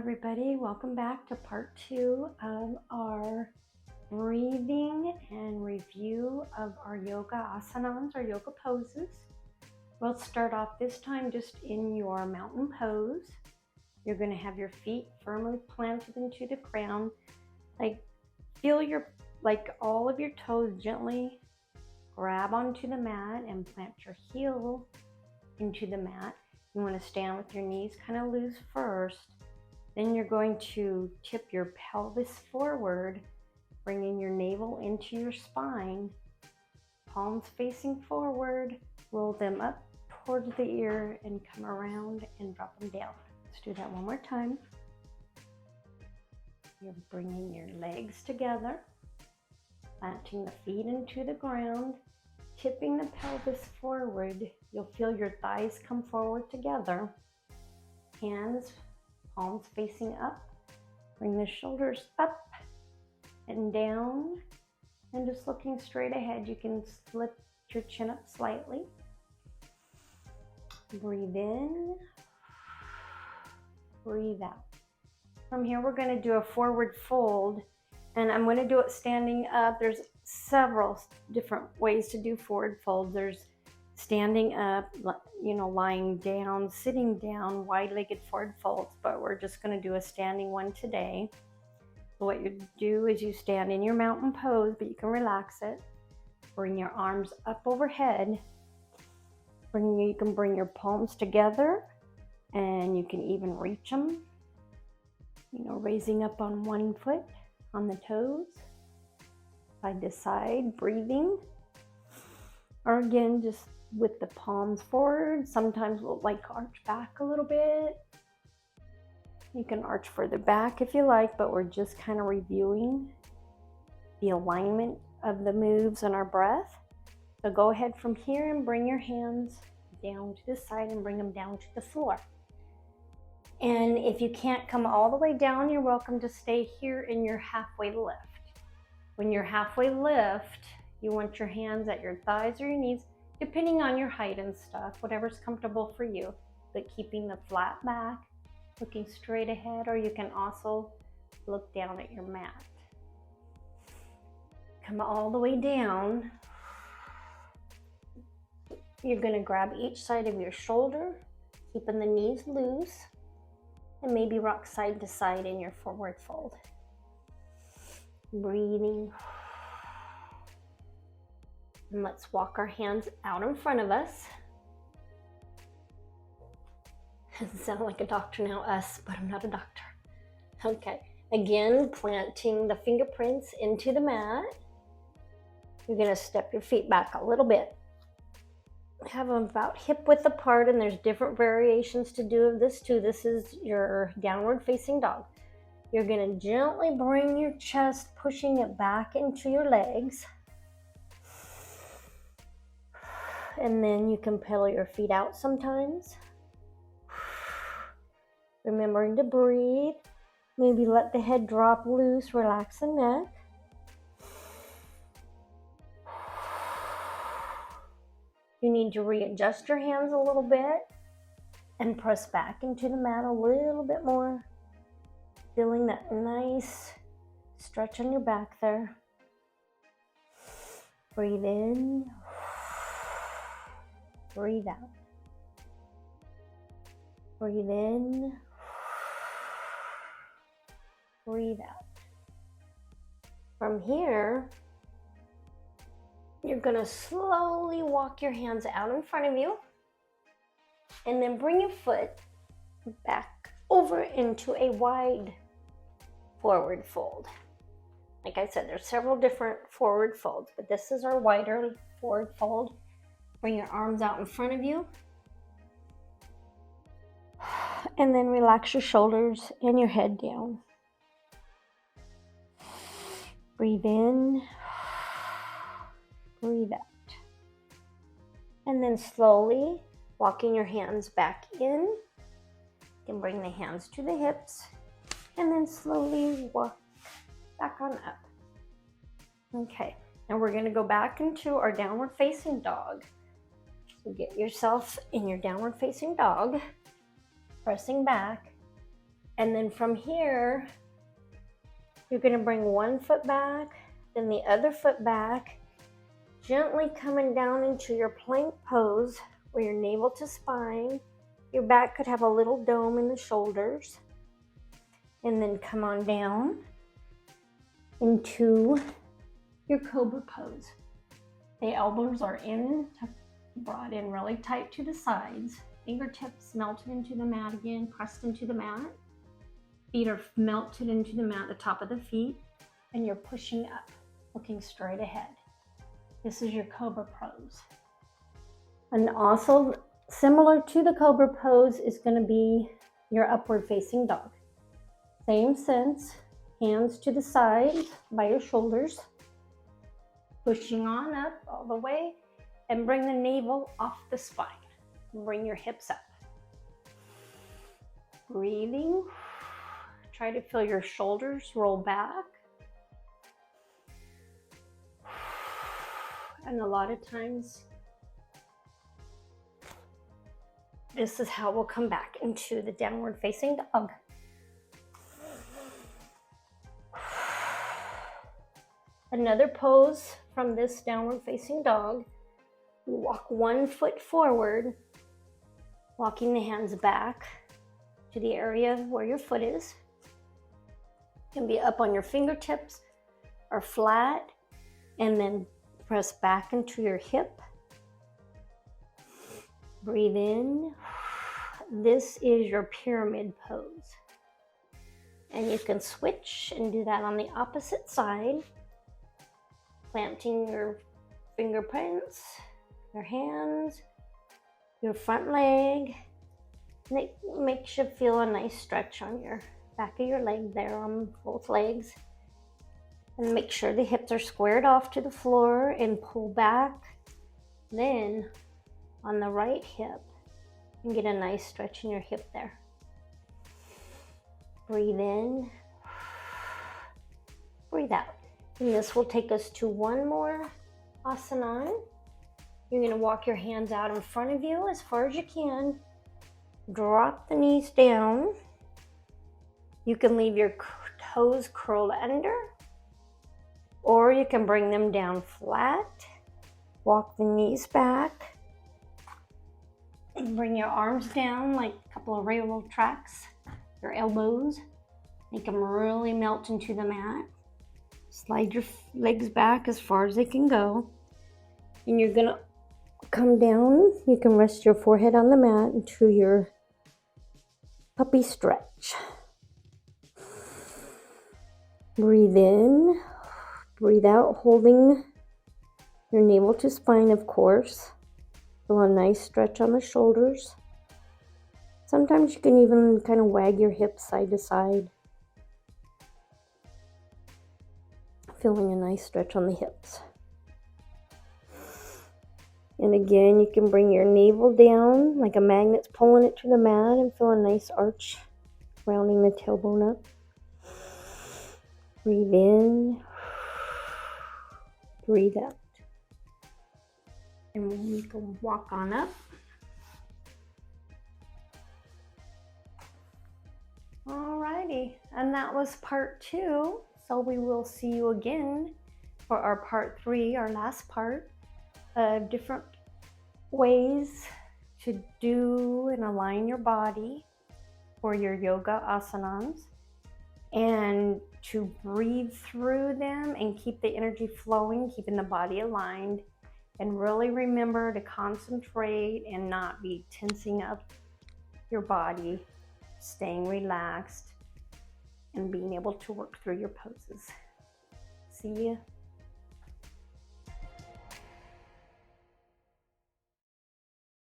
everybody, welcome back to part 2 of our breathing and review of our yoga asanas or yoga poses. We'll start off this time just in your mountain pose. You're going to have your feet firmly planted into the ground. Feel all of your toes gently grab onto the mat and plant your heel into the mat. You want to stand with your knees kind of loose first. Then you're going to tip your pelvis forward, bringing your navel into your spine, palms facing forward, roll them up towards the ear and come around and drop them down. Let's do that one more time. You're bringing your legs together, planting the feet into the ground, tipping the pelvis forward. You'll feel your thighs come forward together. Hands, palms facing up. Bring the shoulders up and down. And just looking straight ahead, you can lift your chin up slightly. Breathe in. Breathe out. From here, we're going to do a forward fold. And I'm going to do it standing up. There's several different ways to do forward fold. There's standing up, lying down, sitting down, wide-legged forward folds, but we're just going to do a standing one today. So what you do is you stand in your mountain pose, but you can relax it. Bring your arms up overhead. You can bring your palms together, and you can even reach them. Raising up on one foot, on the toes, side to side, breathing. Or again, just with the palms forward. Sometimes we'll arch back a little bit. You can arch further back if you like, but we're just kind of reviewing the alignment of the moves and our breath. So go ahead from here and bring your hands down to the side and bring them down to the floor. And if you can't come all the way down, you're welcome to stay here in your halfway lift. When you're halfway lift, you want your hands at your thighs or your knees, depending on your height and stuff, whatever's comfortable for you, but keeping the flat back, looking straight ahead, or you can also look down at your mat. Come all the way down. You're going to grab each side of your shoulder, keeping the knees loose, and maybe rock side to side in your forward fold. Breathing. And let's walk our hands out in front of us. Doesn't sound like a doctor now, us, but I'm not a doctor. Okay, again, planting the fingerprints into the mat. You're gonna step your feet back a little bit. Have them about hip width apart, and there's different variations to do of this too. This is your downward facing dog. You're gonna gently bring your chest, pushing it back into your legs. And then you can pedal your feet out sometimes. Remembering to breathe. Maybe let the head drop loose, relax the neck. You need to readjust your hands a little bit and press back into the mat a little bit more. Feeling that nice stretch on your back there. Breathe in. Breathe out. Breathe in. Breathe out. From here, you're going to slowly walk your hands out in front of you, and then bring your foot back over into a wide forward fold. Like I said, there's several different forward folds, but this is our wider forward fold. Bring your arms out in front of you, and then relax your shoulders and your head down. Breathe in. Breathe out. And then slowly walking your hands back in. You can bring the hands to the hips and then slowly walk back on up. Okay, now we're going to go back into our downward facing dog. So get yourself in your downward facing dog, pressing back, And then from here, you're going to bring one foot back, then the other foot back, gently coming down into your plank pose where you're navel to spine. Your back could have a little dome in the shoulders. And then come on down into your cobra pose. The elbows are brought in really tight to the sides. Fingertips melted into the mat again, pressed into the mat. Feet are melted into the mat, the top of the feet, and you're pushing up, looking straight ahead. This is your cobra pose. And also similar to the cobra pose is going to be your upward facing dog. Same sense, hands to the sides by your shoulders, pushing on up all the way, and bring the navel off the spine. Bring your hips up. Breathing. Try to feel your shoulders roll back. And a lot of times, this is how we'll come back into the downward facing dog. Another pose from this downward facing dog. You walk one foot forward, walking the hands back to the area where your foot is. You can be up on your fingertips or flat, and then press back into your hip. Breathe in. This is your pyramid pose. And you can switch and do that on the opposite side, planting your fingerprints, your hands, your front leg. And it makes you feel a nice stretch on your back of your leg there on both legs. And make sure the hips are squared off to the floor and pull back. Then on the right hip, you can get a nice stretch in your hip there. Breathe in, breathe out. And this will take us to one more asana. You're going to walk your hands out in front of you as far as you can. Drop the knees down. You can leave your toes curled under, or you can bring them down flat. Walk the knees back. And bring your arms down like a couple of railroad tracks. Your elbows. Make them really melt into the mat. Slide your legs back as far as they can go. And you're going to come down. You can rest your forehead on the mat into your puppy stretch. Breathe in, breathe out, holding your navel to spine, of course. Feel a nice stretch on the shoulders. Sometimes you can even kind of wag your hips side to side. Feeling a nice stretch on the hips. And again, you can bring your navel down like a magnet's pulling it to the mat and feel a nice arch rounding the tailbone up. Breathe in, breathe out. And you can walk on up. Alrighty, and that was part 2. So we will see you again for our part 3, our last part of different ways to do and align your body for your yoga asanas, and to breathe through them and keep the energy flowing, keeping the body aligned, and really remember to concentrate and not be tensing up your body, staying relaxed, and being able to work through your poses. See you